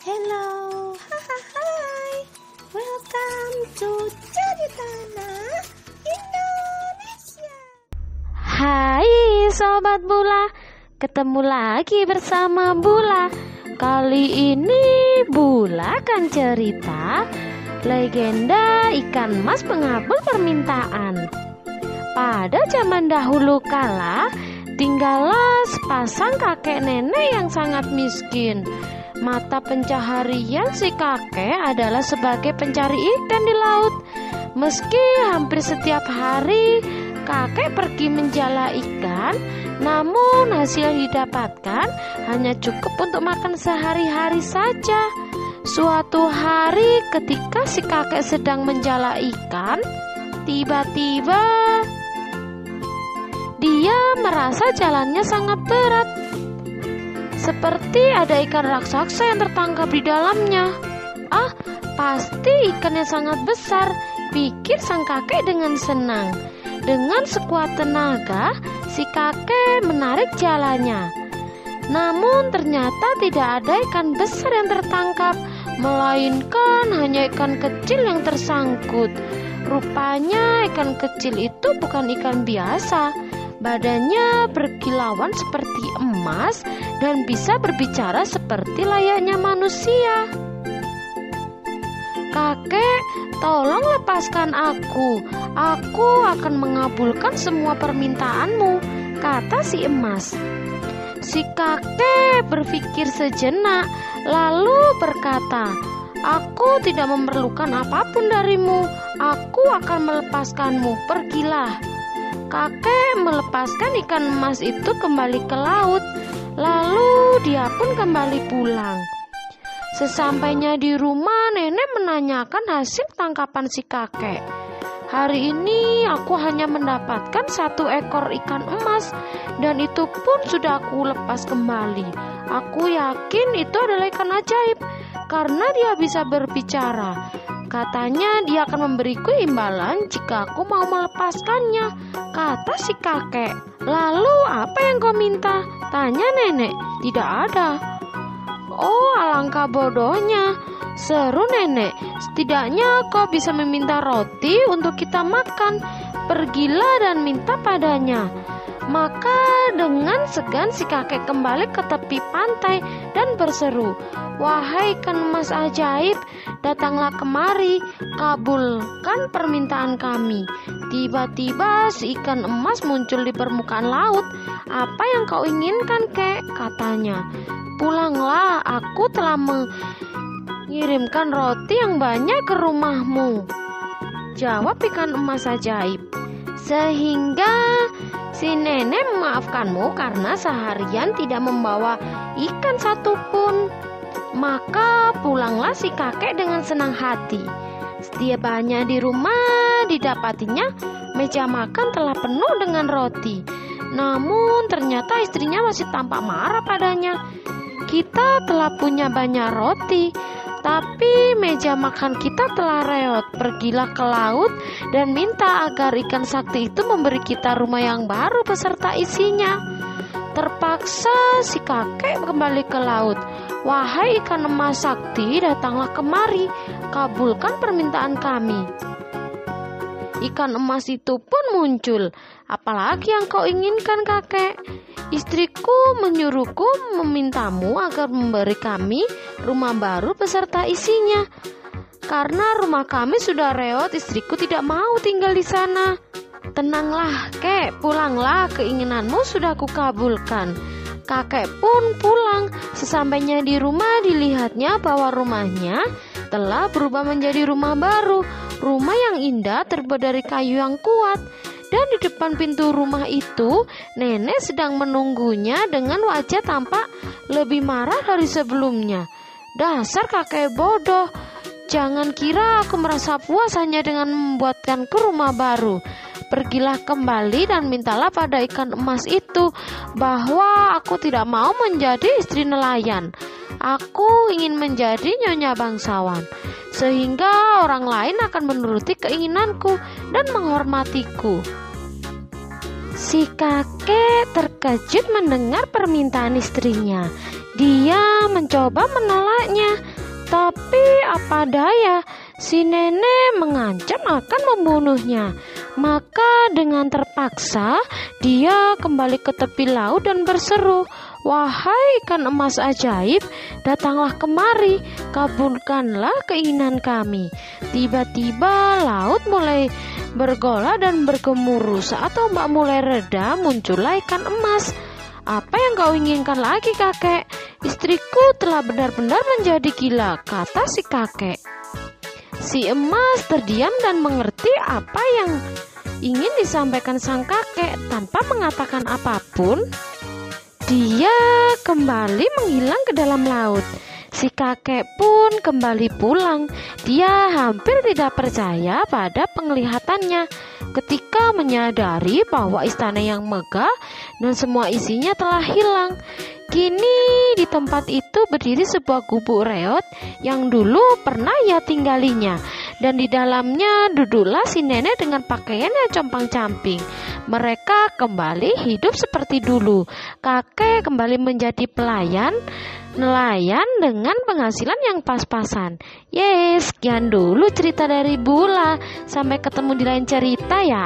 Hello, hai, welcome to Cerita Indonesia. Hai Sobat Bula, ketemu lagi bersama Bula. Kali ini Bula akan cerita legenda ikan mas pengabul permintaan. Pada zaman dahulu kala, tinggallah sepasang kakek nenek yang sangat miskin. Mata pencaharian si kakek adalah sebagai pencari ikan di laut. Meski hampir setiap hari kakek pergi menjala ikan, namun hasil yang didapatkan hanya cukup untuk makan sehari-hari saja. Suatu hari ketika si kakek sedang menjala ikan, tiba-tiba dia merasa jalannya sangat berat, seperti ada ikan raksasa yang tertangkap di dalamnya. Pasti ikan yang sangat besar, pikir sang kakek dengan senang. Dengan sekuat tenaga, si kakek menarik jalannya. Namun ternyata tidak ada ikan besar yang tertangkap, melainkan hanya ikan kecil yang tersangkut. Rupanya ikan kecil itu bukan ikan biasa. Badannya berkilauan seperti emas dan bisa berbicara seperti layaknya manusia. "Kakek, tolong lepaskan aku. Aku akan mengabulkan semua permintaanmu," kata si emas. Si kakek berpikir sejenak, lalu berkata, "Aku tidak memerlukan apapun darimu. Aku akan melepaskanmu. Pergilah." Kakek melepaskan ikan emas itu kembali ke laut, lalu dia pun kembali pulang. Sesampainya di rumah, nenek menanyakan hasil tangkapan si kakek. "Hari ini aku hanya mendapatkan 1 ekor ikan emas, dan itu pun sudah aku lepas kembali. Aku yakin itu adalah ikan ajaib, karena dia bisa berbicara. Katanya dia akan memberiku imbalan jika aku mau melepaskannya," kata si kakek. "Lalu apa yang kau minta?" tanya nenek. "Tidak ada." "Oh, alangkah bodohnya," seru nenek. "Setidaknya kau bisa meminta roti untuk kita makan. Pergilah dan minta padanya." Maka dengan segan si kakek kembali ke tepi pantai dan berseru, "Wahai ikan emas ajaib, datanglah kemari, kabulkan permintaan kami." Tiba-tiba si ikan emas muncul di permukaan laut. "Apa yang kau inginkan, kek?" katanya. "Pulanglah, aku telah mengirimkan roti yang banyak ke rumahmu," jawab ikan emas ajaib. Sehingga si nenek memaafkanmu karena seharian tidak membawa ikan satupun. Maka pulanglah si kakek dengan senang hati. Setibanya di rumah, didapatinya meja makan telah penuh dengan roti. Namun ternyata istrinya masih tampak marah padanya. "Kita telah punya banyak roti, tapi meja makan kita telah reot. Pergilah ke laut dan minta agar ikan sakti itu memberi kita rumah yang baru beserta isinya." Terpaksa si kakek kembali ke laut. "Wahai ikan emas sakti, datanglah kemari, kabulkan permintaan kami." Ikan emas itu pun muncul. "Apalagi yang kau inginkan, kakek?" "Istriku menyuruhku memintamu agar memberi kami rumah baru beserta isinya. Karena rumah kami sudah reot, istriku tidak mau tinggal di sana." "Tenanglah, kek, pulanglah, keinginanmu sudah kukabulkan." Kakek pun pulang. Sesampainya di rumah, dilihatnya bahwa rumahnya telah berubah menjadi rumah baru. Rumah yang indah terbuat dari kayu yang kuat. Dan di depan pintu rumah itu, nenek sedang menunggunya dengan wajah tampak lebih marah dari sebelumnya. "Dasar kakek bodoh, jangan kira aku merasa puas hanya dengan membuatkanku rumah baru. Pergilah kembali dan mintalah pada ikan emas itu bahwa aku tidak mau menjadi istri nelayan. Aku ingin menjadi nyonya bangsawan, sehingga orang lain akan menuruti keinginanku dan menghormatiku." Si kakek terkejut mendengar permintaan istrinya. Dia mencoba menolaknya, tapi apa daya, si nenek mengancam akan membunuhnya. Maka dengan terpaksa dia kembali ke tepi laut dan berseru, "Wahai ikan emas ajaib, datanglah kemari, kabulkanlah keinginan kami." Tiba-tiba laut mulai bergolak dan bergemuruh. Saat ombak mulai reda, muncullah ikan emas. "Apa yang kau inginkan lagi, kakek? Istriku telah benar-benar menjadi gila," kata si kakek. Si emas terdiam dan mengerti apa yang ingin disampaikan sang kakek. Tanpa mengatakan apapun, dia kembali menghilang ke dalam laut. Si kakek pun kembali pulang. Dia hampir tidak percaya pada penglihatannya ketika menyadari bahwa istana yang megah dan semua isinya telah hilang. Kini di tempat itu berdiri sebuah gubuk reot yang dulu pernah ia tinggalinya, dan di dalamnya duduklah si nenek dengan pakaiannya compang-camping. Mereka kembali hidup seperti dulu. Kakek kembali menjadi nelayan dengan penghasilan yang pas-pasan. Sekian dulu cerita dari Bula. Sampai ketemu di lain cerita ya.